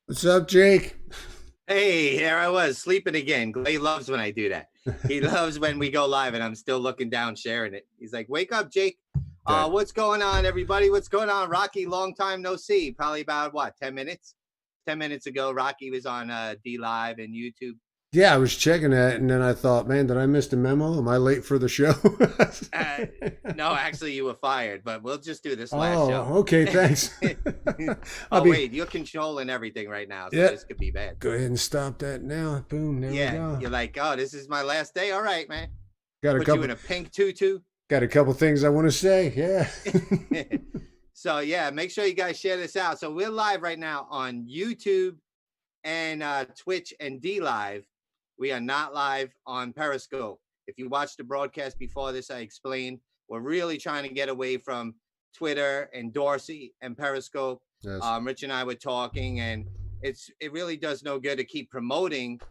What's up, Jake? Hey, here I was sleeping again. Clay loves when I do that. He loves when we go live and I'm still looking down, sharing it. He's like, "Wake up, Jake! That What's going on, everybody? What's going on, Rocky? Long time no see. Probably about what, 10 minutes? 10 minutes ago, Rocky was on D Live and YouTube. yeah, I was checking that, and then I thought, man, did I miss the memo? Am I late for the show? Uh, no, actually, you were fired, but we'll just do this last show. Oh, okay, thanks. I'll Oh be wait, you're controlling everything right now, so yeah. this could be bad. Go ahead and stop that now. Boom, there we Yeah, go. you're like, oh, this is my last day. All right, man. Got a Put you couple, in a pink tutu. got a couple things I want to say. Yeah. So yeah, make sure you guys share this out. So we're live right now on YouTube and Twitch and D Live. We are not live on Periscope. If you watched the broadcast before this, I explained we're really trying to get away from Twitter and Dorsey and Periscope. Yes. Rich and I were talking, and it really does no good to keep promoting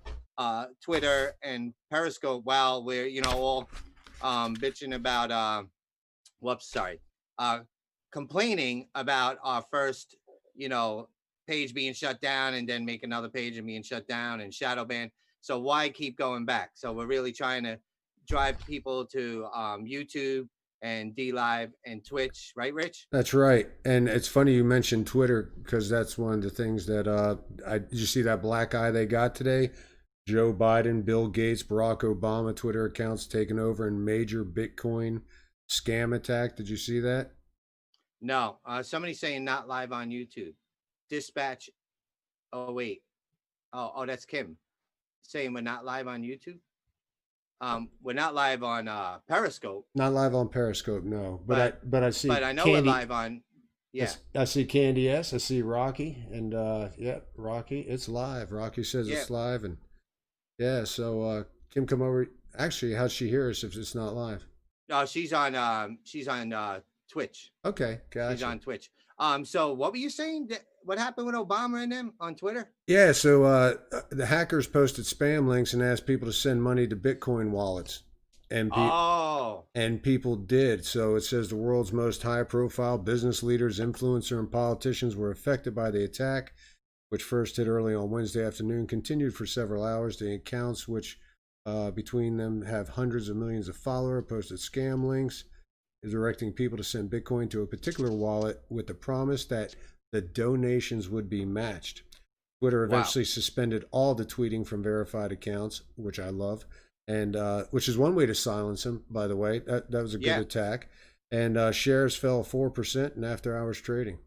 Twitter and Periscope while we're all bitching about whoops, sorry, uh, complaining about our first, you know, page being shut down and then make another page and being shut down and shadow ban. So why keep going back? So we're really trying to drive people to YouTube and D Live and Twitch, right, Rich? That's right. And it's funny you mentioned Twitter because that's one of the things that did you see that black eye they got today? Joe Biden, Bill Gates, Barack Obama Twitter accounts taken over in major Bitcoin scam attack. Did you see that? No, somebody's saying not live on YouTube. Dispatch. Oh wait. Oh, that's Kim saying we're not live on YouTube. We're not live on Periscope, Not live on Periscope, no. But I but but I see I know we're Candy. live on. Yeah, I see Candy S. I see Rocky, and yeah, Rocky. It's live. Rocky says yeah. it's live, and yeah. So Kim, come over. Actually, how'd she hear us if it's not live? No, she's on Twitch. Okay, She's gotcha. on Twitch. So what were you saying? What happened with Obama and them on Twitter? Yeah, so the hackers posted spam links and asked people to send money to Bitcoin wallets, and Oh, people did. So it says the world's most high-profile business leaders, influencers, and politicians were affected by the attack, which first hit early on Wednesday afternoon, continued for several hours. The accounts, which between them have hundreds of millions of followers, posted scam links, directing people to send Bitcoin to a particular wallet with the promise that the donations would be matched. Twitter wow. eventually suspended all the tweeting from verified accounts, which I love, and which is one way to silence them. By the way, that was a good Yeah, attack. And shares fell 4% in after-hours trading.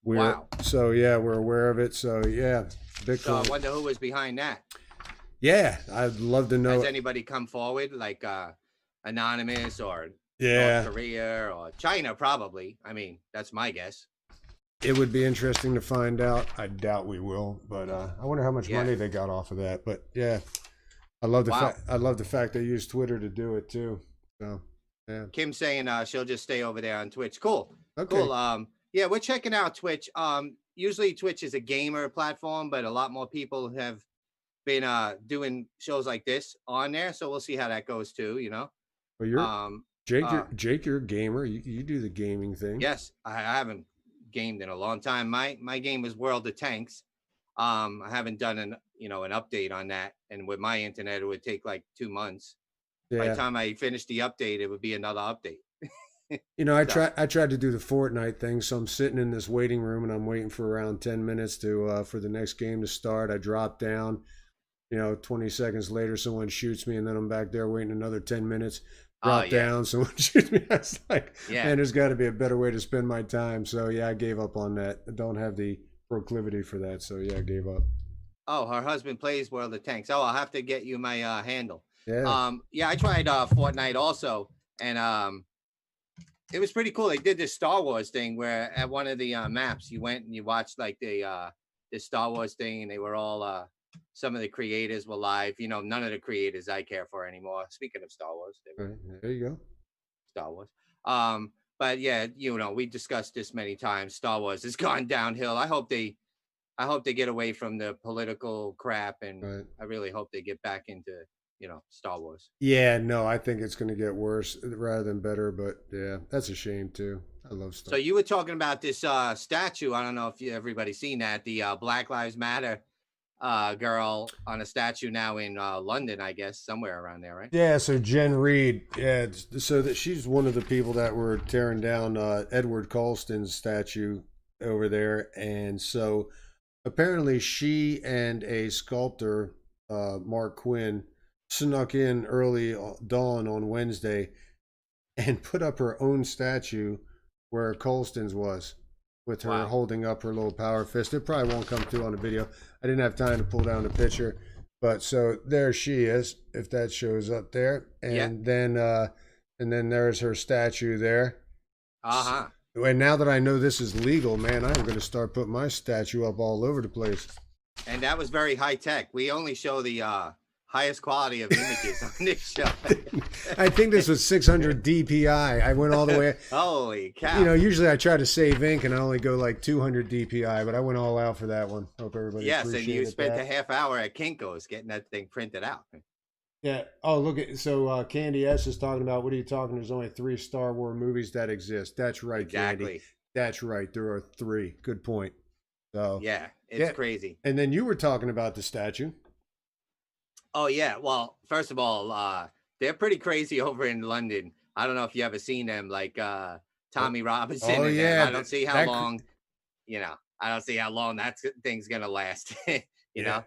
We're wow. so yeah, we're aware of it. So yeah, So I Bitcoin. wonder who was behind that. Yeah, I'd love to Has know. anybody come forward, like anonymous or North Yeah, Korea or China? Probably. I mean, that's my guess. it would be interesting to find out. I doubt we will, but I wonder how much Yeah. money they got off of that. But yeah, Wow. I love the fact they use Twitter to do it too. So yeah, Kim saying she'll just stay over there on Twitch. Cool. okay. Cool. Yeah, we're checking out Twitch. Usually Twitch is a gamer platform, but a lot more people have been doing shows like this on there. So we'll see how that goes too. Well, you're Um Jake. You're a gamer. You do the gaming thing. yes, I haven't gamed in a long time. My game is World of Tanks. I haven't done an update on that. And with my internet, it would take like 2 months. By the Yeah. time I finish the update, it would be another update. You know, So I tried to do the Fortnite thing, so I'm sitting in this waiting room and I'm waiting for around 10 minutes to for the next game to start. I drop down, 20 seconds later, someone shoots me, and then I'm back there waiting another 10 minutes. oh Drop yeah. down, someone shoots me. I was like, Yeah. man, there's got to be a better way to spend my time. So yeah, I gave up on that. I don't have the proclivity for that. So yeah, I gave up. Oh, her husband plays World of Tanks. Oh, I'll have to get you my handle. Yeah. Yeah, I tried Fortnite also, and it was pretty cool. They did this Star Wars thing where at one of the maps you went and you watched like the Star Wars thing, and they were all some of the creators were live. None of the creators I care for anymore. Speaking of Star Wars, they All were right, there you go. Star Wars. But yeah, we discussed this many times. Star Wars has gone downhill. I hope they get away from the political crap, and All right. I really hope they get back into Star Wars. Yeah, no, I think it's going to get worse rather than better. But yeah, that's a shame too. I love So Star. you were talking about this statue. I don't know if everybody's seen that, the Black Lives Matter girl on a statue now in London, I guess, somewhere around there, right? Yeah, so Jen Reed, yeah, so that she's one of the people that were tearing down Edward Colston's statue over there, and so apparently she and a sculptor, Mark Quinn, snuck in early dawn on Wednesday and put up her own statue where Colston's was, with her Wow. holding up her little power fist. It probably won't come through on the video. I didn't have time to pull down the picture, but so there she is, if that shows up there, Yeah. and then there's her statue there. Uh-huh. And now that I know this is legal, man, I'm going to start putting my statue up all over the place. And that was very high tech. We only show the highest quality of images on this show. I think this was 600 DPI. I went all the way. Holy cow. You know, usually I try to save ink and I only go like 200 DPI, but I went all out for that one. Hope everybody Yes, and you spent that. a half hour at Kinko's getting that thing printed out. Yeah. Oh, look at so Candy S is talking about. What are you talking? There's only 3 Star Wars movies that exist. That's right, Exactly. Candy. That's right. There are 3. Good point. So yeah, it's crazy. And then you were talking about the statue. Oh yeah. Well, first of all, they're pretty crazy over in London. I don't know if you ever seen them, like Tommy Robinson. Oh yeah. I don't see how long. I don't see how long that thing's gonna last. you know.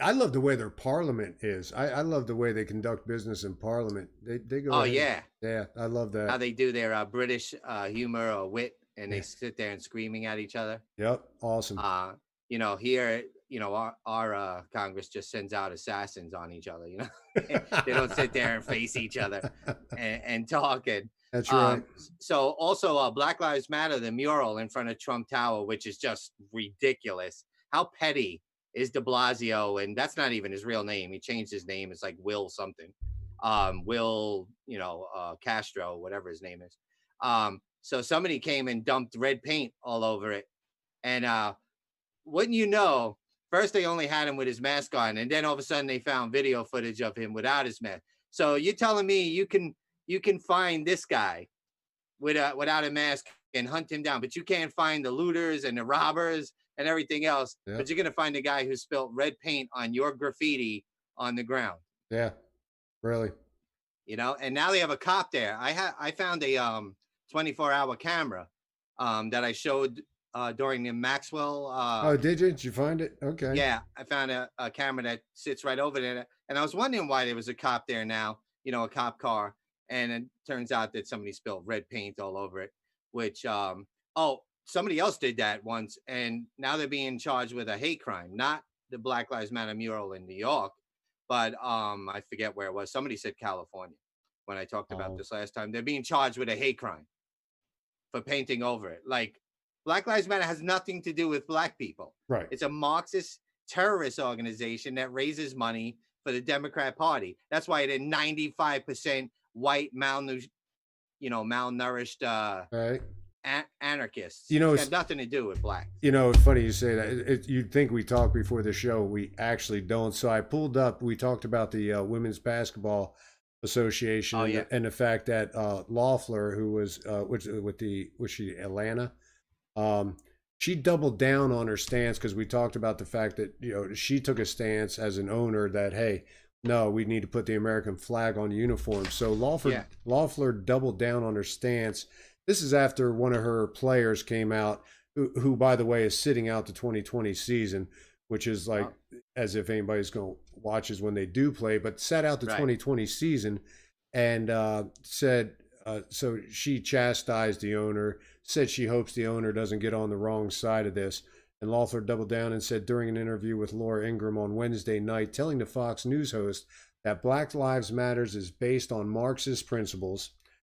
I love the way their parliament is. I love the way they conduct business in parliament. They go. Oh ahead. Yeah, I love that. How they do their British humor or wit, and they sit there and screaming at each other. Yep, awesome. Here, our Congress just sends out assassins on each other. They don't sit there and face each other and talk. And that's right. So also, Black Lives Matter, the mural in front of Trump Tower, which is just ridiculous. How petty is De Blasio? And that's not even his real name. He changed his name. It's like Will something. Will, Castro, whatever his name is. So somebody came and dumped red paint all over it. And wouldn't you know, first they only had him with his mask on, and then all of a sudden they found video footage of him without his mask. So you're telling me you can find this guy without a mask and hunt him down, but you can't find the looters and the robbers and everything else. Yeah. But you're gonna find a guy who spilled red paint on your graffiti on the ground. Yeah, really. And now they have a cop there. I found a 24-hour camera that I showed during the Maxwell. Oh, did you? Did you find it? Okay. Yeah, I found a camera that sits right over there, and I was wondering why there was a cop there now. A cop car, and it turns out that somebody spilled red paint all over it. Which somebody else did that once, and now they're being charged with a hate crime, not the Black Lives Matter mural in New York, but I forget where it was. Somebody said California when I talked about this last time. They're being charged with a hate crime for painting over it. Like, Black Lives Matter has nothing to do with black people. Right. It's a Marxist terrorist organization that raises money for the Democrat Party. That's why they're 95% white, malnourished right. Anarchists. It's got nothing to do with black. It's funny you say that. You'd think we talked before the show. We actually don't. So I pulled up. We talked about the Women's Basketball Association and the fact that Loeffler, who was was she Atlanta? She doubled down on her stance, because we talked about the fact that she took a stance as an owner that, hey, no, we need to put the American flag on the uniform. So Loeffler doubled down on her stance. This is after one of her players came out, who by the way is sitting out the 2020 season, which is like as if anybody's going to watch when they do play, but sat out the 2020 season and said. So she chastised the owner, said she hopes the owner doesn't get on the wrong side of this. And Loeffler doubled down and said during an interview with Laura Ingraham on Wednesday night, telling the Fox News host that Black Lives Matters is based on Marxist principles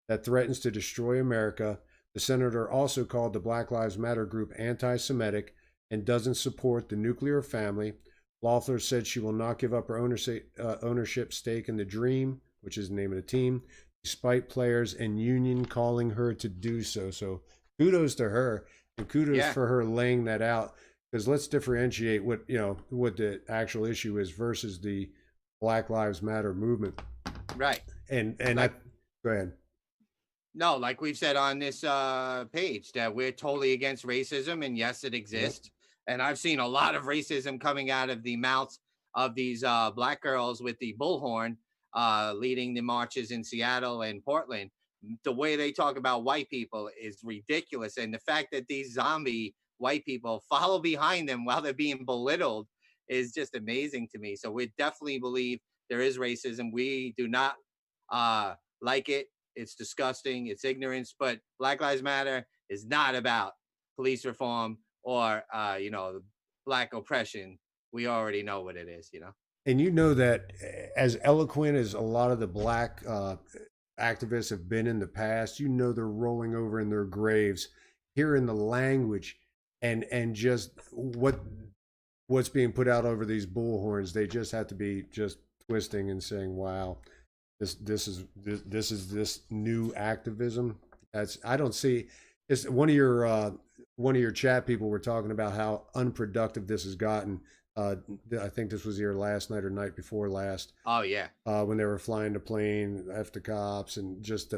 that threatens to destroy America. The senator also called the Black Lives Matter group anti-Semitic and doesn't support the nuclear family. Loeffler said she will not give up her ownership stake in the Dream, which is the name of the team, despite players and union calling her to do so. So kudos to her, and kudos for her laying that out, because let's differentiate what the actual issue is versus the Black Lives Matter movement. Right. And Like, go ahead. no, like we've said on this page, that we're totally against racism, and yes, it Yep. exists. And I've seen a lot of racism coming out of the mouths of these black girls with the bullhorn, leading the marches in Seattle and Portland. The way they talk about white people is ridiculous, and the fact that these zombie white people follow behind them while they're being belittled is just amazing to me. So we definitely believe there is racism. We do not like it. It's disgusting. It's ignorance. But Black Lives Matter is not about police reform or black oppression. We already know what it is. And you know that as eloquent as a lot of the black activists have been in the past, you know they're rolling over in their graves, hearing the language and just what's being put out over these bullhorns. They just have to be just twisting and saying, "Wow, this new activism." That's I don't see. It's one of your chat people were talking about how unproductive this has gotten. I think this was either last night or night before last. Oh yeah. When they were flying the plane after cops and just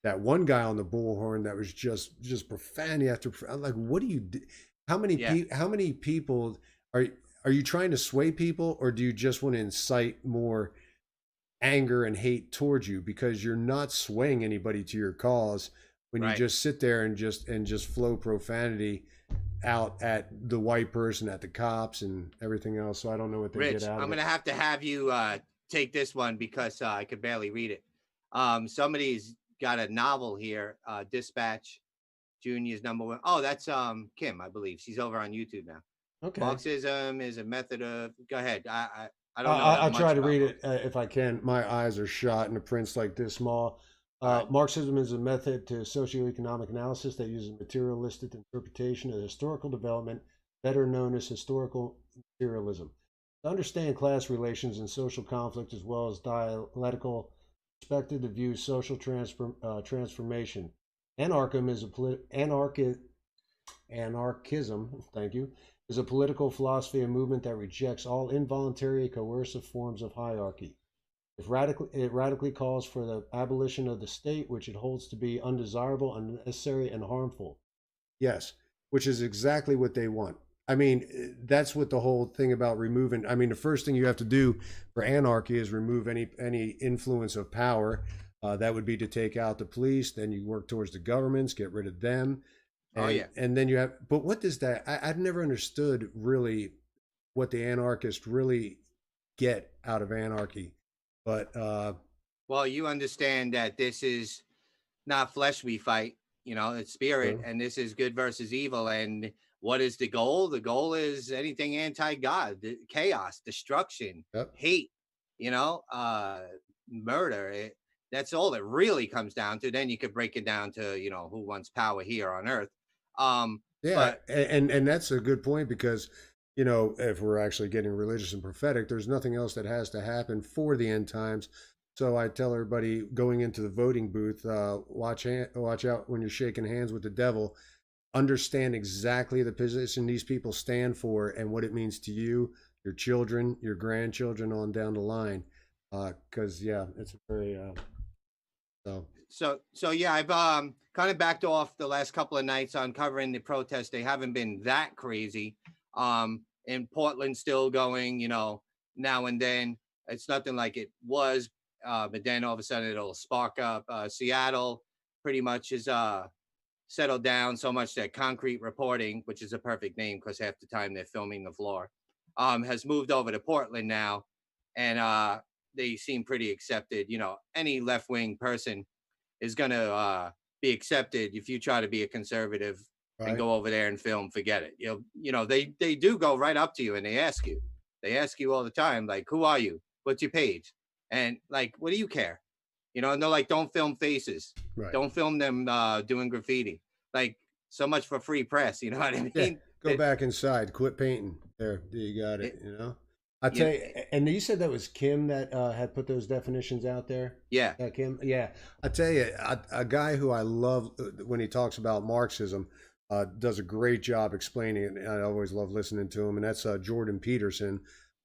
that one guy on the bullhorn that was just profanity after. I'm like, what do you do? How many how many people are you trying to sway people, or do you just want to incite more anger and hate towards you, because you're not swaying anybody to your cause when you just sit there and just flow profanity out at the white person, at the cops and everything else. So I don't know what they Rich, get out I'm of gonna it. have you take this one because I could barely read it. Somebody's got a novel here, Dispatch Junior's number one. Oh, that's Kim, I believe. She's over on YouTube now. Okay. Marxism is a method of. Go ahead. I don't know that I'll try much to about read it Marxism. if I can. My eyes are shot and the print's like this small. All right. Marxism is a method to socioeconomic analysis that uses materialistic interpretation of historical development, better known as historical materialism. To understand class relations and social conflict, as well as dialectical perspective to view social transformation. Anarchism, thank you, is a political philosophy and movement that rejects all involuntary coercive forms of hierarchy. It radically calls for the abolition of the state, which it holds to be undesirable, unnecessary, and harmful. Yes, which is exactly what they want. I mean, that's what the whole thing about removing. I mean, the first thing you have to do for anarchy is remove any influence of power. That would be to take out the police. Then you work towards the governments, get rid of them, Oh yeah. and then you have. But what does that? I've never understood really what the anarchists really get out of anarchy. But Well, you understand that this is not flesh we fight, it's spirit, true. and this is good versus evil. And what is the goal? The goal is anything anti-God, chaos, destruction, Yep. hate, murder. That's all it really comes down to. Then you could break it down to, who wants power here on earth. Yeah, But and that's a good point, because if we're actually getting religious and prophetic, there's nothing else that has to happen for the end times. So I tell everybody going into the voting booth, watch out when you're shaking hands with the devil. Understand exactly the position these people stand for and what it means to you, your children, your grandchildren, on down the line. Because yeah, it's very so. so yeah, I've kind of backed off the last couple of nights on covering the protests. They haven't been that crazy. In Portland, still going, now and then. It's nothing like it was, but then all of a sudden it'll spark up. Seattle pretty much is settled down so much that Concrete Reporting, which is a perfect name because half the time they're filming the floor, has moved over to Portland now, and they seem pretty accepted. Any left wing person is going to be accepted if you try to be a conservative and Right. go over there and film. Forget it. They do go right up to you and they ask you. They ask you all the time, like, who are you? What's your page? And like, what do you care? And they're like, don't film faces. Right. Don't film them doing graffiti. Like, so much for free press. You know what I Yeah. mean? Go back inside. Quit painting. There, you got it. It, I you tell know, you, and you said that was Kim that had put those definitions out there. yeah. Kim. Yeah, I tell you, a guy who I love when he talks about Marxism does a great job explaining it. I always love listening to him, and that's Jordan Peterson.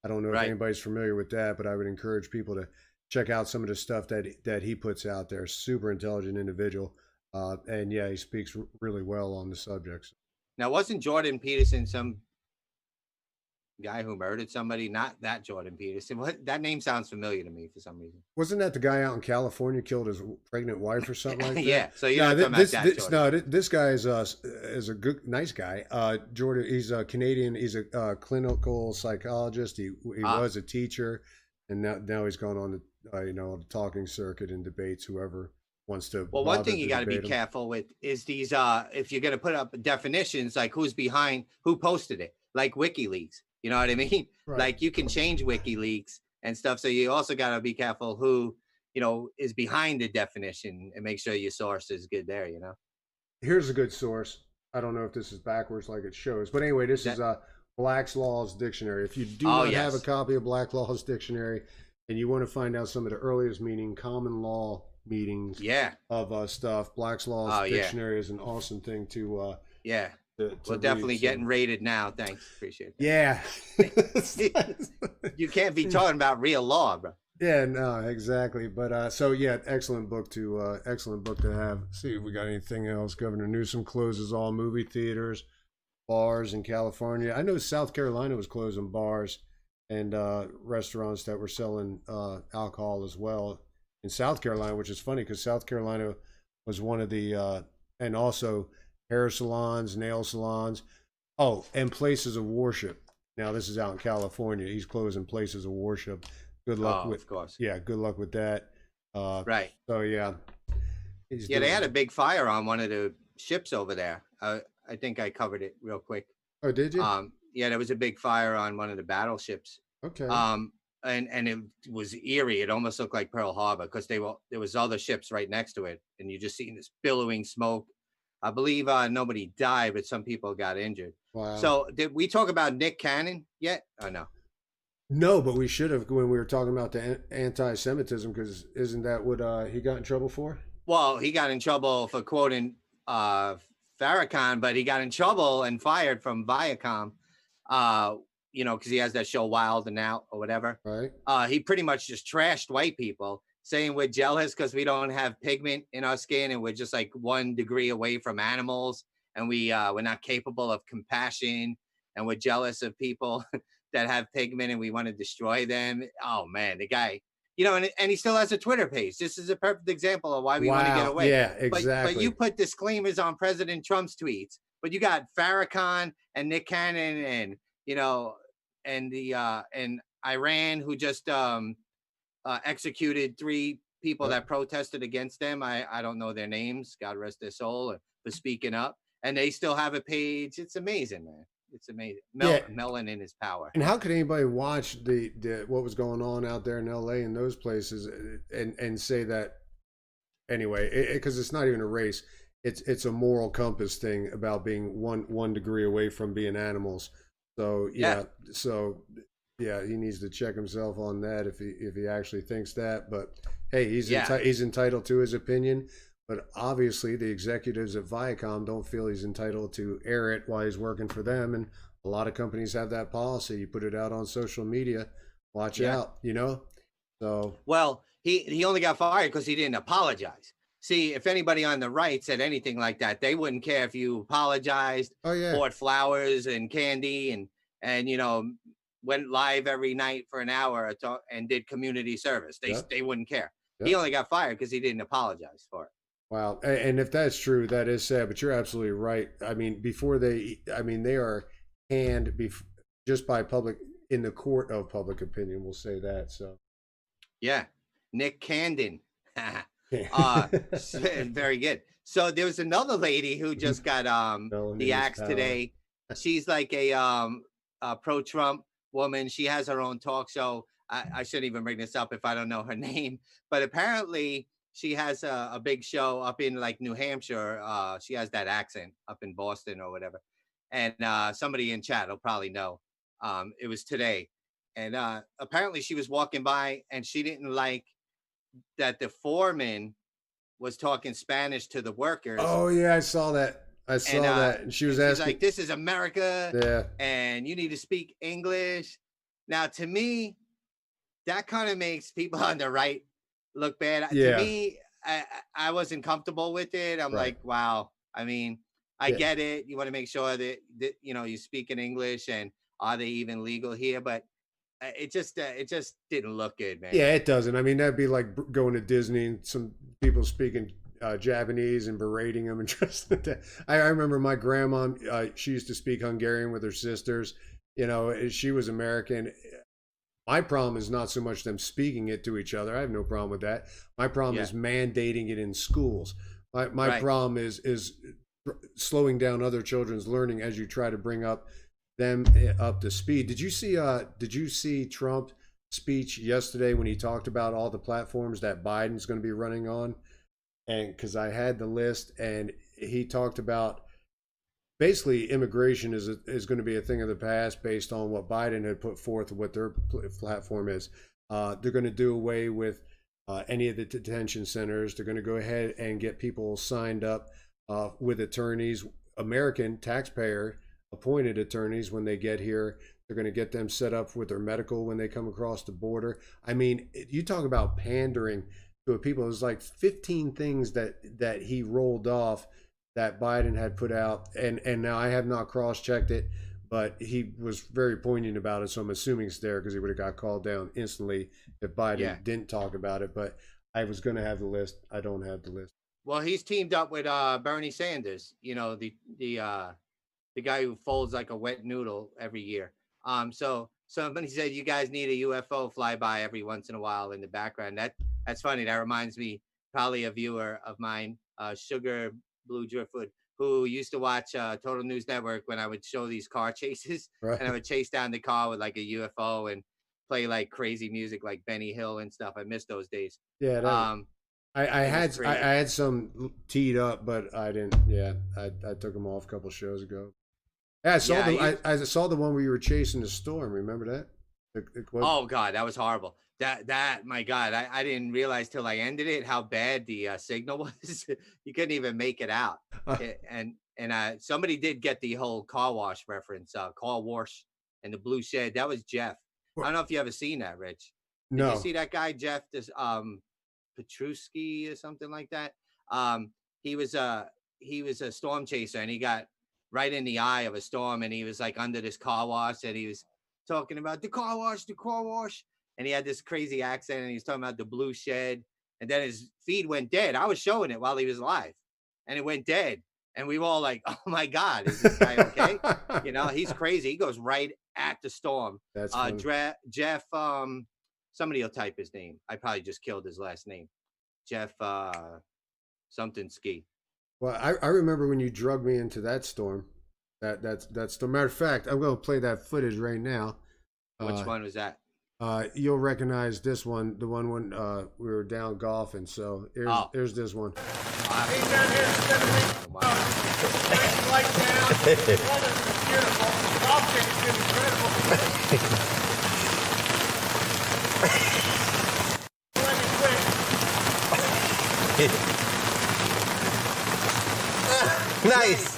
I don't know if Right. anybody's familiar with that, but I would encourage people to check out some of the stuff that he puts out there. Super intelligent individual, and yeah, he speaks really well on the subjects. Now, wasn't Jordan Peterson some guy who murdered somebody? Not that Jordan Peterson. What, that name sounds familiar to me for some reason. Wasn't that the guy out in California killed his pregnant wife or something like that? Yeah. So you're No, not talking about that this Jordan. no, this guy is a good, nice guy. Jordan, he's a Canadian. He's a clinical psychologist. He Ah, was a teacher, and now he's gone on the the talking circuit and debates whoever wants to well, one bother thing you to got to be debate him. careful with is these if you're going to put up definitions like who's behind, who posted it, like WikiLeaks. You know what I mean? Right. Like you can change WikiLeaks and stuff. So you also got to be careful who, is behind the definition and make sure your source is good there, Here's a good source. I don't know if this is backwards like it shows, but anyway, this is That, Black's Law's Dictionary. If you do oh, not have a yes. copy of Black Law's Dictionary and you want to find out some of the earliest common law meanings Yeah. of stuff, Black's Law's Oh, yeah. Dictionary is an awesome thing Yeah. to We're read. definitely So getting rated now. Thanks. Appreciate yeah. that. You can't be talking about real law, bro. Yeah, no, exactly. But so yeah, excellent book to have. See if we got anything else. Governor Newsom closes all movie theaters, bars in California. I know South Carolina was closing bars and restaurants that were selling alcohol as well in South Carolina, which is funny because South Carolina was one of the and also hair salons, nail salons, oh, and places of worship. Now this is out in California. He's closing places of worship. Good luck Oh, with of course. yeah, good luck with that. Right. So yeah, he's Yeah, they had doing. a big fire on one of the ships over there. I think I covered it real quick. Oh, did you? Yeah, there was a big fire on one of the battleships. Okay. Um, and it was eerie. It almost looked like Pearl Harbor because there was other ships right next to it, and you just seen this billowing smoke. I believe nobody died, but some people got injured. Wow. So did we talk about Nick Cannon yet? Oh no. No, but we should have when we were talking about the anti-Semitism, because isn't that what he got in trouble for? Well, he got in trouble for quoting Farrakhan, but he got in trouble and fired from Viacom, uh, because he has that show Wild and Out or whatever. Right. He pretty much just trashed white people, saying we're jealous because we don't have pigment in our skin and we're just like 1 degree away from animals, and we're not capable of compassion, and we're jealous of people that have pigment and we want to destroy them. Oh man, the guy, and he still has a Twitter page. This is a perfect example of why we want to get Wow. away. Yeah. But you Exactly. put disclaimers on President Trump's tweets, but you got Farrakhan and Nick Cannon and and the and Iran who just executed 3 people Yep. that protested against them. I don't know their names. God rest their soul for speaking up. And they still have a page. It's amazing, man. It's amazing. Yeah. Melon in his power. And how could anybody watch the what was going on out there in L.A. and those places and say that anyway? Because it's not even a race. It's a moral compass thing about being one degree away from being animals. So Yeah. yeah, so yeah, he needs to check himself on that if he actually thinks that. But hey, Yeah. he's entitled to his opinion. But obviously, the executives at Viacom don't feel he's entitled to air it while he's working for them. And a lot of companies have that policy. You put it out on social media, watch Yeah. out. So, Well, he only got fired because he didn't apologize. See, if anybody on the right said anything like that, they wouldn't care if you apologized, oh, yeah. bought flowers and candy, and went live every night for an hour and did community service. Yep. They wouldn't care. He Yep. only got fired because he didn't apologize for it. Wow. And if that's true, that is sad, but you're absolutely right. I mean, they are canned just by in the court of public opinion, we'll say that. So, Yeah, Nick Candon. yeah. Very good. So there was another lady who just got Melon in the his axe power. today. She's like a pro-Trump woman. She has her own talk show. I shouldn't even bring this up if I don't know her name, but apparently she has a big show up in like New Hampshire. She has that accent up in Boston or whatever. And somebody in chat will probably know. It was today. And apparently she was walking by and she didn't like that the foreman was talking Spanish to the workers. Oh, yeah, I saw that. And she was she's asking. like, "This is America, Yeah. and you need to speak English." Now, to me, that kind of makes people on the right look bad. To Yeah, me, I wasn't comfortable with it. I'm right. like, wow. I mean, I Yeah, get it. You want to make sure that you know you speak in English, and are they even legal here? But it just didn't look good, man. yeah, it doesn't. I mean, that'd be like going to Disney and some people speaking Japanese and berating them and just. I remember my grandma. She used to speak Hungarian with her sisters. You know, she was American. My problem is not so much them speaking it to each other. I have no problem with that. My problem Yeah, is mandating it in schools. My right. problem is slowing down other children's learning as you try to bring up them up to speed. Did you see Trump speech yesterday when he talked about all the platforms that Biden's going to be running on? And because I had the list, and he talked about basically immigration is going to be a thing of the past based on what Biden had put forth, what their platform is. They're going to do away with any of the detention centers. They're going to go ahead and get people signed up with attorneys, American taxpayer appointed attorneys when they get here. They're going to get them set up with their medical when they come across the border. I mean, you talk about pandering to people. It was like 15 things that he rolled off that Biden had put out, and now I have not cross checked it, but he was very poignant about it. So I'm assuming it's there because he would have got called down instantly if Yeah. Biden didn't talk about it. But I was going to have the list. I don't have the list. Well, he's teamed up with Bernie Sanders. You know, the guy who folds like a wet noodle every year. So somebody said you guys need a UFO flyby every once in a while in the background. That's funny. That reminds me probably a viewer of mine, Sugar Blue Driftwood, who used to watch Total News Network when I would show these car chases, and I Right? would chase down the car with like a UFO and play like crazy music like Benny Hill and stuff. I miss those days. Yeah, that Um, I it was had crazy. I had some teed up, but I didn't. Yeah, I took them off a couple shows ago. Yeah, Yeah, I used. I saw the one where you were chasing the storm. Remember that? What? Oh God, that was horrible. That my God, I didn't realize till I ended it how bad the signal was. You couldn't even make it out. And somebody did get the whole car wash reference, car wash and the blue shed. That was Jeff. I don't know if you ever seen that, Rich. Did you No. see that guy Jeff? This Petruski or something like that. Um, he was a he was a storm chaser, and he got right in the eye of a storm, and he was like under this car wash, and he was talking about the car wash, and he had this crazy accent, and he was talking about the blue shed, and then his feed went dead. I was showing it while he was alive, and it went dead, and we were all like, "Oh my God, is this guy okay?" You know, he's crazy. He goes right at the storm. That's funny. Jeff, somebody will type his name. I probably just killed his last name. Jeff something ski. Well, I remember when you drugged me into that storm. That's the matter of fact. I'm going to play that footage right now. Which Uh, one was that? you'll recognize this one, the one when we were down golfing. So Oh, here's this one. I, Came down here to spend a week. wow. Light down. Weather was beautiful. Golf game's been incredible. Let me quit. Nice.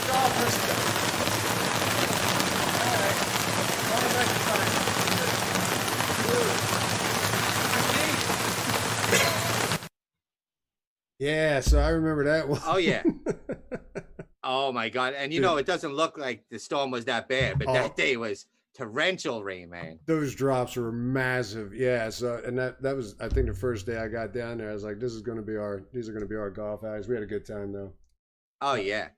Golfers. All right. All the next time. Yeah, so I remember that one. Oh yeah. Oh my God. And you know, it doesn't look like the storm was that bad, but Oh. that day was torrential rain, man. Those drops were massive. Yeah, so and that was I think the first day I got down there. I was like, these are going to be our golf outings. We had a good time though. Oh yeah.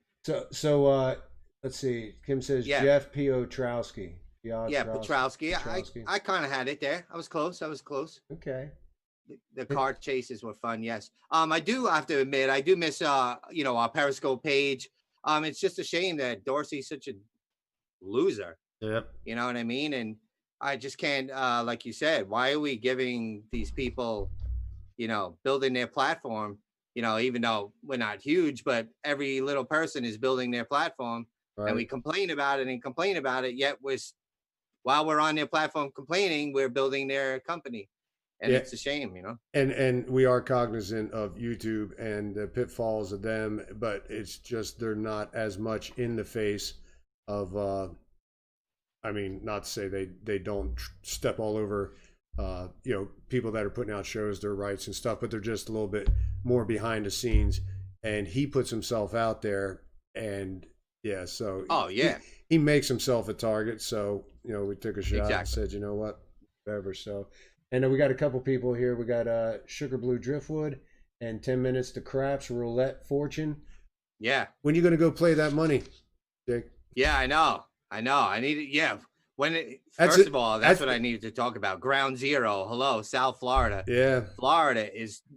So let's see. Kim says Yeah. Jeff P. Otrowski. Yeah, Petrowski. I kind of had it there. I was close. I was close. Okay. The car chases were fun. Yes. I do have to admit, I do miss you know, our Periscope page. It's just a shame that Dorsey's such a loser. Yep. You know what I mean? And I just can't, like you said, why are we giving these people, you know, building their platform? You know, even though we're not huge, but every little person is building their platform, and Right. we complain about it and complain about it. Yet while we're on their platform complaining, we're building their company, and Yeah. it's a shame, you know. And we are cognizant of YouTube and the pitfalls of them, but it's just they're not as much in the face of I mean, not to say they don't step all over, people that are putting out shows, their rights and stuff, but they're just a little bit more behind the scenes. And he puts himself out there, and yeah, so Oh yeah, he makes himself a target. So we took a shot and exactly. said, you know what, whatever. So, and then we got a couple people here. We got Sugar Blue Driftwood and 10 Minutes to Craps Roulette Fortune. Yeah. When you going to go play that money, Jake? Yeah, I know. I need it. Yeah. That's First it. of all, that's what I needed to talk about. Ground Zero. Hello, South Florida. Yeah. Florida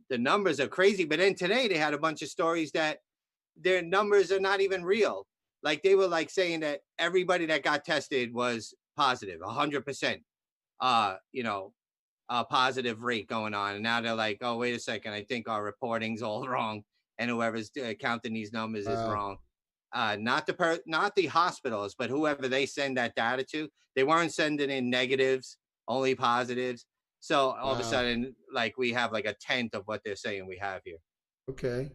the numbers are crazy. But then today they had a bunch of stories that their numbers are not even real. Like they were like saying that everybody that got tested was positive, 100%. Positive rate going on. And now they're like, oh, wait a second. I think our reporting's all wrong. And whoever's counting these numbers is wrong. Not the hospitals, but whoever they send that data to, they weren't sending in negatives, only positives. So all of a sudden, like we have like a tenth of what they're saying we have here. Okay.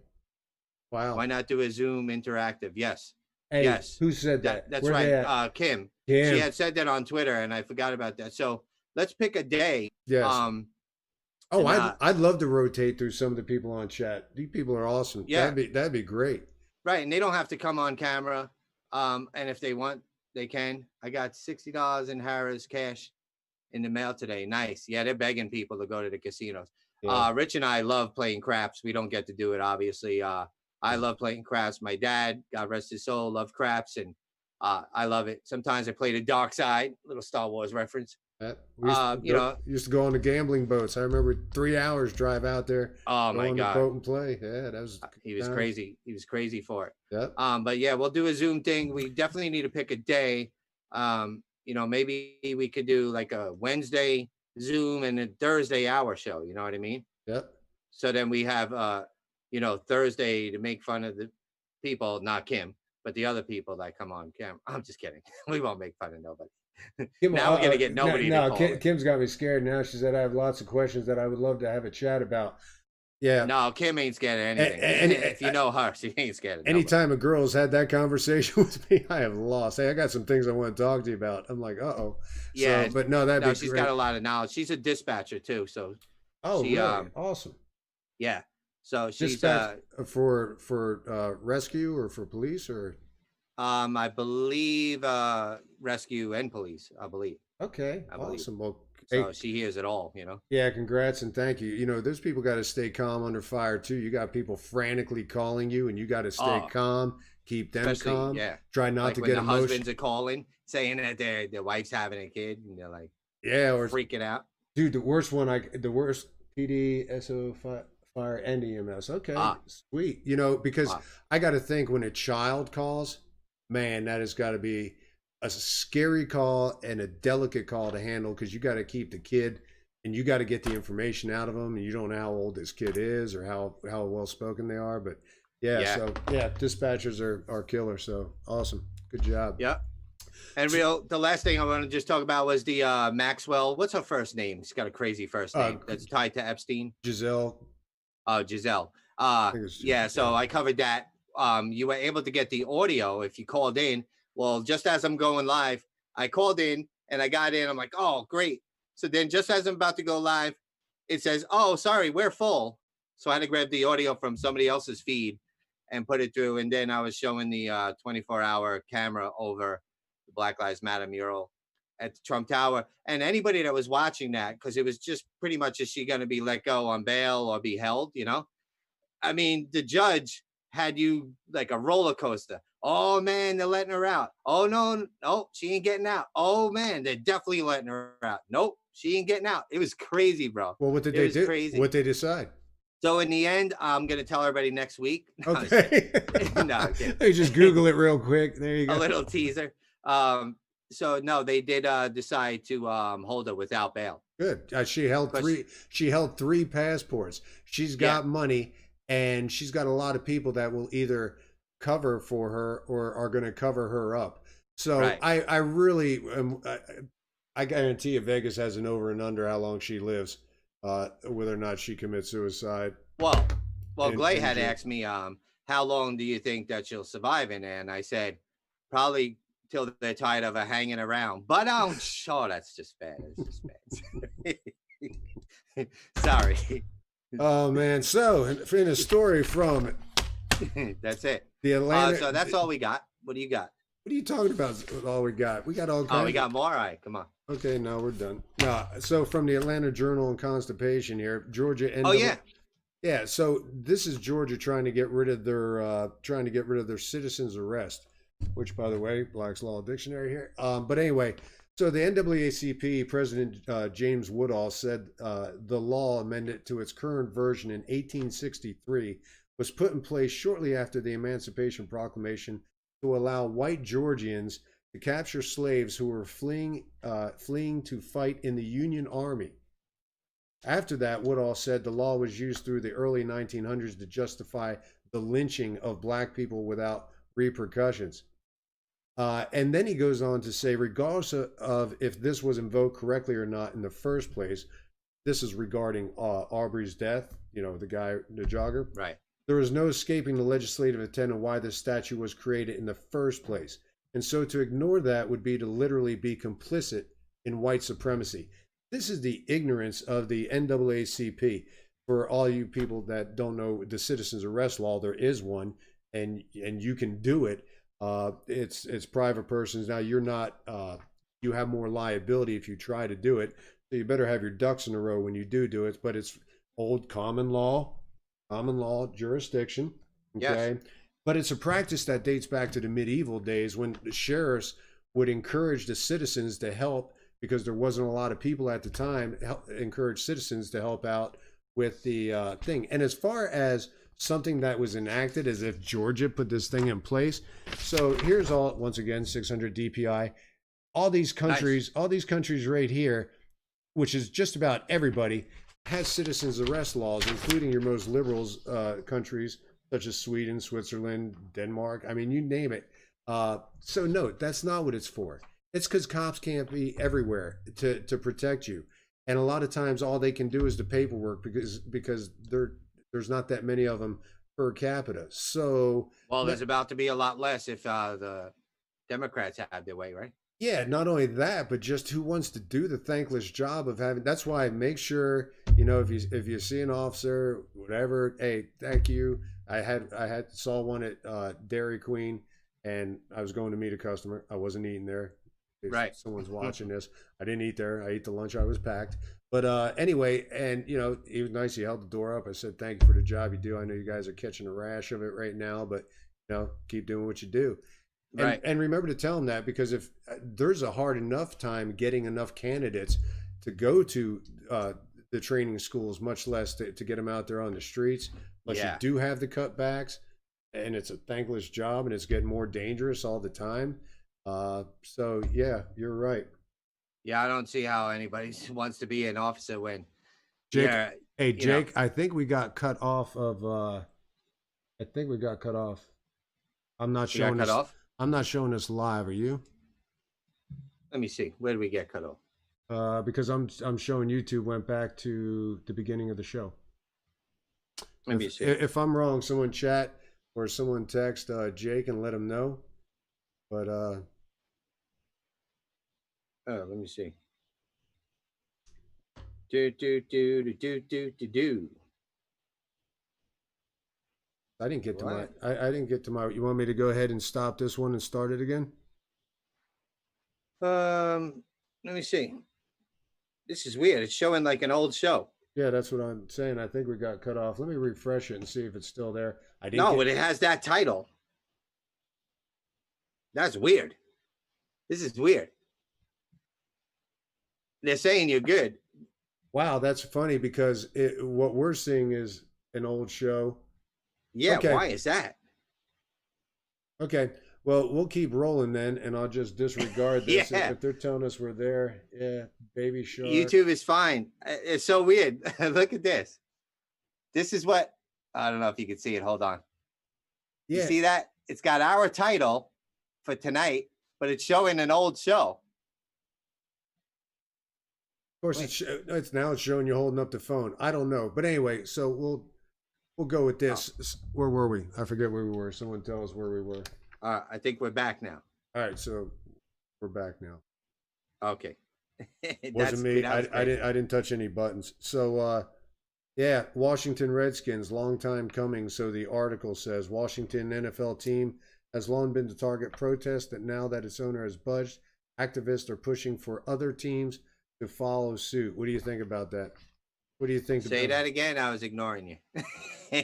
Wow. Why not do a Zoom interactive? Yes. Hey, yes. Who said that? That's Where right. Kim. She had said that on Twitter, and I forgot about that. So let's pick a day. Yes. I'd love to rotate through some of the people on chat. These people are awesome. Yeah. That'd be great. Right, and they don't have to come on camera. And if they want, they can. I got $60 in Harrah's cash in the mail today. Nice. Yeah, they're begging people to go to the casinos. Yeah. Rich and I love playing craps. We don't get to do it, obviously. I love playing craps. My dad, God rest his soul, loved craps, and I love it. Sometimes I play the dark side, little Star Wars reference. Used to go on the gambling boats. I remember 3 hours drive out there. Oh my God! The boat and play. Yeah, that was. He was crazy. He was crazy for it. Yeah. But yeah, we'll do a Zoom thing. We definitely need to pick a day. Maybe we could do like a Wednesday Zoom and a Thursday hour show. You know what I mean? Yep. So then we have Thursday to make fun of the people, not Kim, but the other people that come on camera. I'm just kidding. We won't make fun of nobody. Now we're going to get nobody to call Kim's got me scared now. She said, I have lots of questions that I would love to have a chat about. Yeah. No, Kim ain't scared of anything. If you know her, she ain't scared of anytime a girl's had that conversation with me, I have lost. Hey, I got some things I want to talk to you about. I'm like, uh-oh. Yeah. So, but no, that'd be she's great. got a lot of knowledge. She's a dispatcher too. So really? Awesome. Yeah. So she's for rescue or for police or I believe rescue and police, I believe. Okay. Awesome. Well, so she hears it all, Yeah, congrats and thank you. Those people got to stay calm under fire too. You got people frantically calling you and you got to stay calm, keep them calm. Yeah. Try not to get emotional. Husbands are calling saying that their wife's having a kid and they're like or freaking out. Dude, the worst PD, SO fire and EMS. Okay. Sweet. Because I got to think when a child calls, man, that has got to be a scary call and a delicate call to handle because you got to keep the kid and you got to get the information out of them. And you don't know how old this kid is or how well spoken they are. But so dispatchers are killer. So awesome. Good job. Yeah. And the last thing I want to just talk about was the Maxwell. What's her first name? She's got a crazy first name that's tied to Epstein. Giselle. Giselle. So I covered that. You were able to get the audio if you called in. Well, just as I'm going live, I called in and I got in. I'm like, oh, great. So then just as I'm about to go live, it says, oh, sorry, we're full. So I had to grab the audio from somebody else's feed and put it through. And then I was showing the 24-hour camera over the Black Lives Matter mural at the Trump Tower. And anybody that was watching that, because it was just pretty much, is she going to be let go on bail or be held, I mean, the judge had you like a roller coaster. Oh, man, they're letting her out. Oh, no, she ain't getting out. Oh, man, they're definitely letting her out. Nope, she ain't getting out. It was crazy, bro. Well, what did they do? Crazy. What they decide? So in the end, I'm going to tell everybody next week. Okay. No, you just Google it real quick. There you go. A little teaser. So no, they did decide to hold her without bail. Good. She held three passports. She's got money, and she's got a lot of people that will either cover for her or are going to cover her up. So right. I really I guarantee you Vegas has an over and under how long she lives, whether or not she commits suicide. Well, Glay had asked me, how long do you think that she'll survive in? And I said, probably till they're tired of hanging around. But oh, that's just bad. It's just bad. Sorry. Oh man! So in a story from That's it. the Atlanta, So that's all we got. What do you got? what are you talking about? All we got? We got all kinds. Oh, we got more. All right, come on. Okay, no, we're done. No, so from the Atlanta Journal and Constipation here, Georgia. Oh yeah. Yeah, so this is Georgia trying to get rid of their citizens arrest, which, by the way, Black's Law Dictionary here. But anyway, so the NAACP President James Woodall said the law amended to its current version in 1863 was put in place shortly after the Emancipation Proclamation to allow white Georgians to capture slaves who were fleeing to fight in the Union Army. After that, Woodall said the law was used through the early 1900s to justify the lynching of black people without repercussions. And then he goes on to say, regardless of if this was invoked correctly or not in the first place, this is regarding Arbery's death, the guy, the jogger. Right. There is no escaping the legislative intent of why this statute was created in the first place. And so to ignore that would be to literally be complicit in white supremacy. This is the ignorance of the NAACP. For all you people that don't know the citizens arrest law, there is one, and you can do it. It's private persons. Now you're not. You have more liability if you try to do it. So you better have your ducks in a row when you do it. But it's old common law jurisdiction. Okay. Yes. But it's a practice that dates back to the medieval days when the sheriffs would encourage the citizens to help, because there wasn't a lot of people at the time, encourage citizens to help out with the thing. And as far as something that was enacted as if Georgia put this thing in place. So here's all, once again, 600 DPI. All these countries, nice. All these countries right here, which is just about everybody, has citizens arrest laws, including your most liberal countries, such as Sweden, Switzerland, Denmark. I mean, you name it. So no, that's not what it's for. It's because cops can't be everywhere to protect you. And a lot of times all they can do is the paperwork because there's not that many of them per capita. So well, there's about to be a lot less if the Democrats have their way, right? Yeah, not only that, but just who wants to do the thankless job of having. That's why make sure, if you see an officer, whatever, hey, thank you. I saw one at Dairy Queen, and I was going to meet a customer. I wasn't eating there. Right. Someone's watching this. I didn't eat there. I ate the lunch. I was packed. But anyway, and he was nice. He held the door up. I said, thank you for the job you do. I know you guys are catching a rash of it right now, but keep doing what you do. Right. And remember to tell them that, because if there's a hard enough time getting enough candidates to go to the training schools, much less to get them out there on the streets. But you do have the cutbacks, and it's a thankless job, and it's getting more dangerous all the time. So yeah, you're right. Yeah, I don't see how anybody wants to be an officer when. Jake, hey Jake, I think we got cut off of. I'm not showing cut off. I'm not showing this live. Are you? Let me see. Where did we get cut off? Because I'm showing YouTube went back to the beginning of the show. Let me see. If I'm wrong, someone chat or someone text Jake and let him know. But let me see. Do. I didn't get to my. I didn't get to my. You want me to go ahead and stop this one and start it again? Let me see. This is weird. It's showing like an old show. Yeah, that's what I'm saying. I think we got cut off. Let me refresh it and see if it's still there. I didn't. No, but it has that title. That's weird. This is weird. They're saying you're good. Wow, that's funny because what we're seeing is an old show. Yeah, okay. Why is that? Okay, well, we'll keep rolling then, and I'll just disregard this. If they're telling us we're there, baby shark. YouTube is fine. It's so weird. Look at this. This is what, I don't know if you can see it. Hold on. Yeah. You see that? It's got our title for tonight, but it's showing an old show. Of course, it's now showing you holding up the phone. I don't know, but anyway, so we'll go with this. Oh. Where were we? I forget where we were. Someone tell us where we were. I think we're back now. All right, so We're back now. Okay. Wasn't me. That was I crazy. didn't touch any buttons. So yeah, Washington Redskins, long time coming. So the article says Washington NFL team has long been to target protests that now that its owner has budged, activists are pushing for other teams to follow suit. What do you think about that? What do you think Say about that again. I was ignoring you.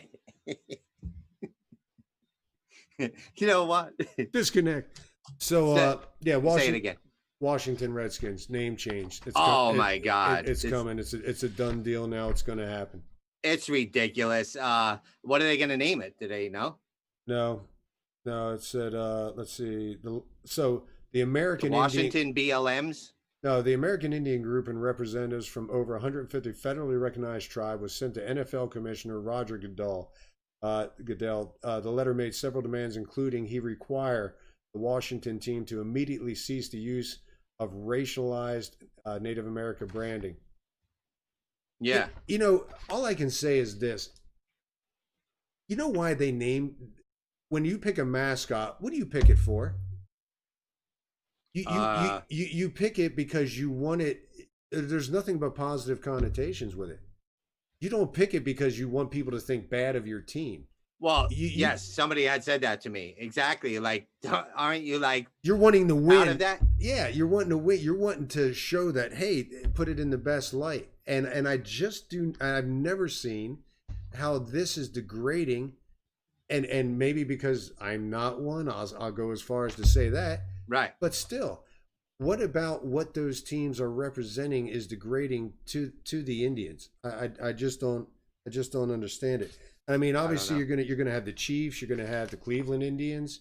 You know what? disconnect? So yeah, Say it again. Washington Redskins name change. Oh my God. It's coming. It's a done deal now. It's going to happen. It's ridiculous. What are they going to name it? Do they know? No, no. It said let's see. The The American Washington BLMs? No, the American Indian Group and representatives from over 150 federally recognized tribe was sent to NFL Commissioner Roger Goodell. The letter made several demands, including he require the Washington team to immediately cease the use of racialized Native American branding. Yeah. You know, all I can say is this. You know why they name, when you pick a mascot, what do you pick it for? You pick it because you want it. There's nothing but positive connotations with it. You don't pick it because you want people to think bad of your team. Well, yes, somebody had said that to me. Exactly. Like, aren't you like you're wanting to win out of that? Yeah, you're wanting to win. You're wanting to show that, hey, put it in the best light. And I've never seen how this is degrading. And maybe because I'm not one, I'll go as far as to say that. Right. But still, what about what those teams are representing is degrading to the Indians? I just don't understand it. I mean, obviously you're gonna have the Chiefs, you're gonna have the Cleveland Indians,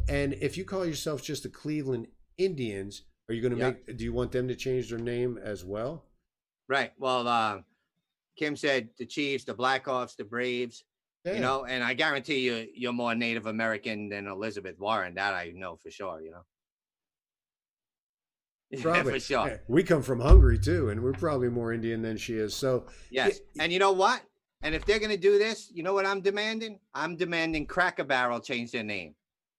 and if you call yourself just the Cleveland Indians, are you gonna do you want them to change their name as well? Right. Well, Kim said the Chiefs, the Blackhawks, the Braves. Yeah. You know, and I guarantee you're more Native American than Elizabeth Warren. That I know for sure. You know. Probably. For sure. Yeah, we come from Hungary too, and we're probably more Indian than she is. So yes, and you know what? And if they're going to do this, you know what I'm demanding? I'm demanding Cracker Barrel change their name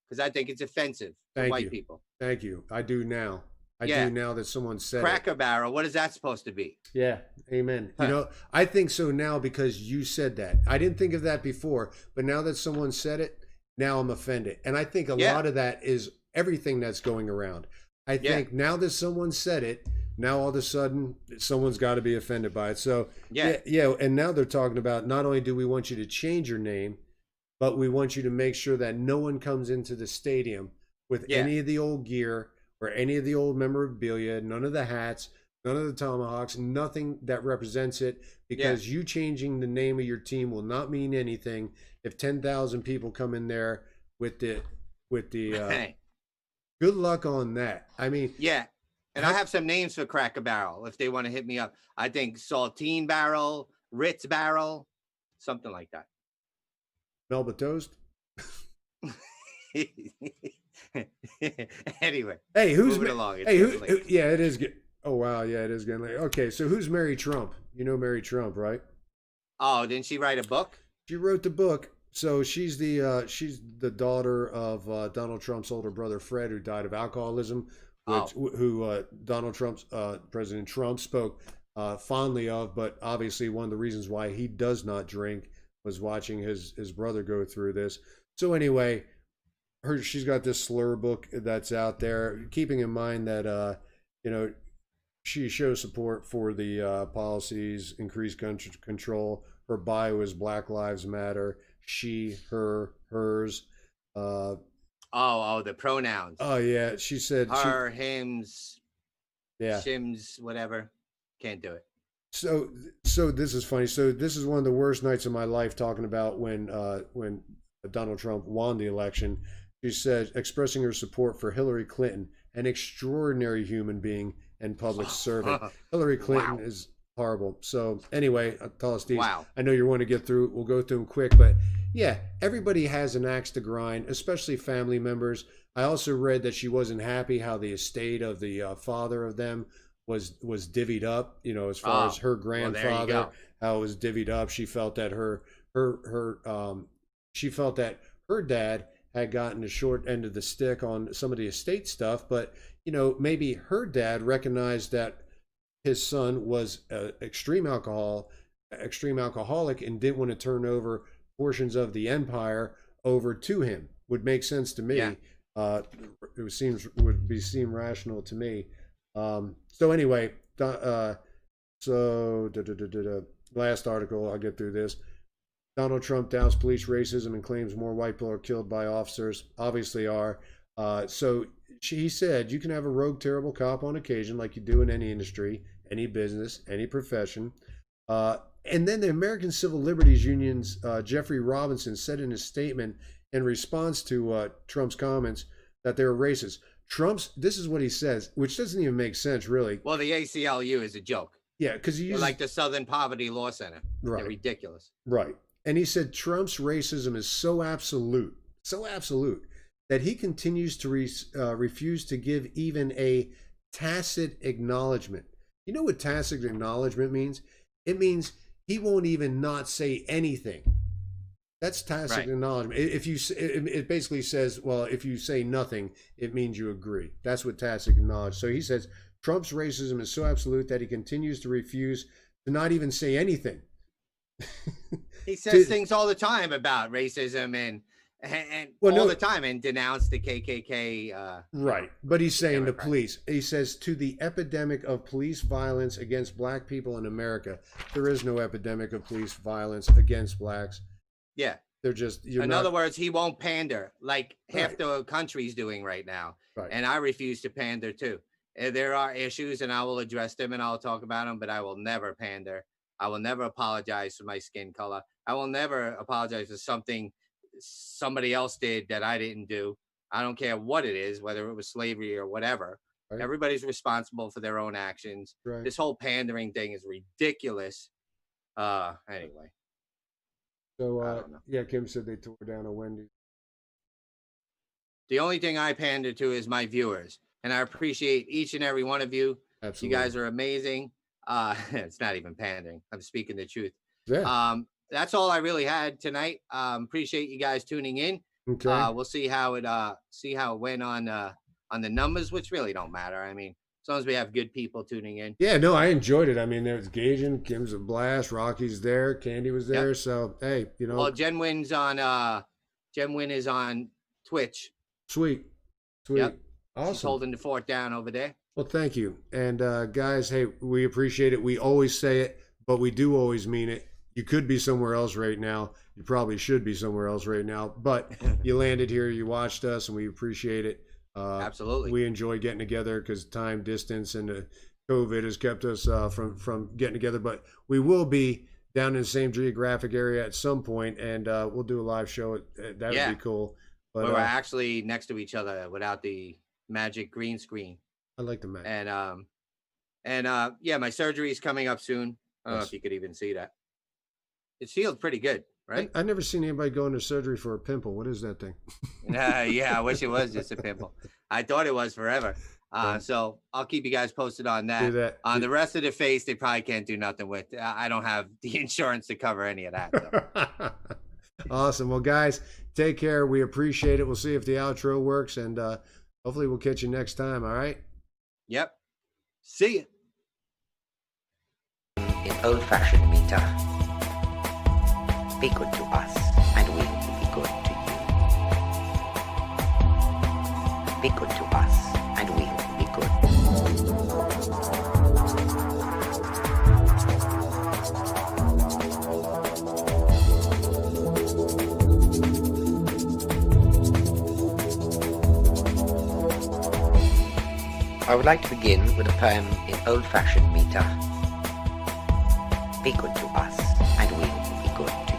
because I think it's offensive to white people. Thank you. I do now. I do now that someone said Cracker Barrel. What is that supposed to be? Yeah. Amen. You know, I think so now because you said that. I didn't think of that before, but now that someone said it, now I'm offended. And I think a lot of that is everything that's going around. I think now that someone said it, now all of a sudden someone's got to be offended by it. So yeah. And now they're talking about not only do we want you to change your name, but we want you to make sure that no one comes into the stadium with any of the old gear or any of the old memorabilia, none of the hats, none of the tomahawks, nothing that represents it, because you changing the name of your team will not mean anything if 10,000 people come in there with the good luck on that. I mean, and I have some names for Cracker Barrel if they want to hit me up. I think Saltine Barrel, Ritz Barrel, something like that. Melba Toast. Anyway, hey, who's moving along? Yeah, it is good. Oh wow, yeah, it is getting late. Okay, so who's Mary Trump? You know Mary Trump, right? Oh, didn't she write a book? She wrote the book. So she's the daughter of Donald Trump's older brother Fred, who died of alcoholism, who Donald Trump's President Trump spoke fondly of, but obviously one of the reasons why he does not drink was watching his brother go through this. So anyway, she's got this slur book that's out there, keeping in mind that she shows support for the policies, increased control. Her bio is Black Lives Matter. She, her, hers. The pronouns. Oh yeah, she said her, hims, yeah, shims, whatever. Can't do it. So this is funny. So this is one of the worst nights of my life talking about when Donald Trump won the election. She said, expressing her support for Hillary Clinton, an extraordinary human being and public servant. Hillary Clinton is horrible. So anyway, I'll tell us, Steve. Wow. I know you want to get through. We'll go through them quick, but yeah, everybody has an axe to grind, especially family members. I also read that she wasn't happy how the estate of the father of them was divvied up. You know, as far as her grandfather, how it was divvied up. She felt that her dad had gotten the short end of the stick on some of the estate stuff, but maybe her dad recognized that his son was extreme alcoholic and didn't want to turn over portions of the empire over to him. Would make sense to me. Yeah. It seem rational to me. So anyway, last article, I'll get through this. Donald Trump doubts police racism and claims more white people are killed by officers. Obviously are. So he said you can have a rogue, terrible cop on occasion, like you do in any industry, any business, any profession. And then the American Civil Liberties Union's Jeffrey Robinson said in a statement in response to Trump's comments that they were racist. This is what he says, which doesn't even make sense, really. Well, the ACLU is a joke. Yeah, because They're like the Southern Poverty Law Center. Right. They're ridiculous. Right. And he said Trump's racism is so absolute, that he continues to refuse to give even a tacit acknowledgement. You know what tacit acknowledgement means? It means he won't even not say anything. That's tacit acknowledgement. It basically says, well, if you say nothing, it means you agree. That's what tacit acknowledgement. So he says Trump's racism is so absolute that he continues to refuse to not even say anything. He says things all the time about racism and the time, and denounce the KKK. Right, but he's saying the police. He says to the epidemic of police violence against black people in America, there is no epidemic of police violence against blacks. Yeah, they're just. In other words, he won't pander like half the country's doing right now, and I refuse to pander too. There are issues, and I will address them, and I'll talk about them, but I will never pander. I will never apologize for my skin color. I will never apologize for something somebody else did that I didn't do. I don't care what it is, whether it was slavery or whatever. Right. Everybody's responsible for their own actions. Right. This whole pandering thing is ridiculous. Anyway. So, Kim said they tore down a Wendy's. The only thing I pander to is my viewers, and I appreciate each and every one of you. Absolutely. You guys are amazing. It's not even pandering. I'm speaking the truth. Yeah. That's all I really had tonight. Appreciate you guys tuning in. Okay. We'll see how it went on the numbers, which really don't matter. I mean, as long as we have good people tuning in. Yeah, no, I enjoyed it. I mean, there's Gajan, Kim's a blast, Rocky's there, Candy was there. Yep. So hey, Well, Jen Win is on Twitch. Sweet. Yep. Awesome. She's holding the fort down over there. Well, thank you. And guys, hey, we appreciate it. We always say it, but we do always mean it. You could be somewhere else right now. You probably should be somewhere else right now, but you landed here, you watched us, and we appreciate it. Absolutely. We enjoy getting together because time, distance, and COVID has kept us from getting together. But we will be down in the same geographic area at some point, and we'll do a live show. That would be cool. But we're actually next to each other without the magic green screen. I like the magic. And my surgery is coming up soon. I don't know if you could even see that. It's healed pretty good, right? I've never seen anybody go into surgery for a pimple. What is that thing? I wish it was just a pimple. I thought it was forever. So I'll keep you guys posted on that. Do that. On the rest of the face, they probably can't do nothing with. I don't have the insurance to cover any of that. So. Awesome. Well, guys, take care. We appreciate it. We'll see if the outro works, and hopefully we'll catch you next time. All right? Yep. See you. In old-fashioned meter. Be good to us, and we will be good to you. Be good to us, and we will be good. I would like to begin with a poem in old-fashioned meter. Be good to us, and we will be good to you.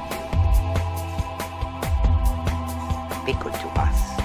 Be good to us,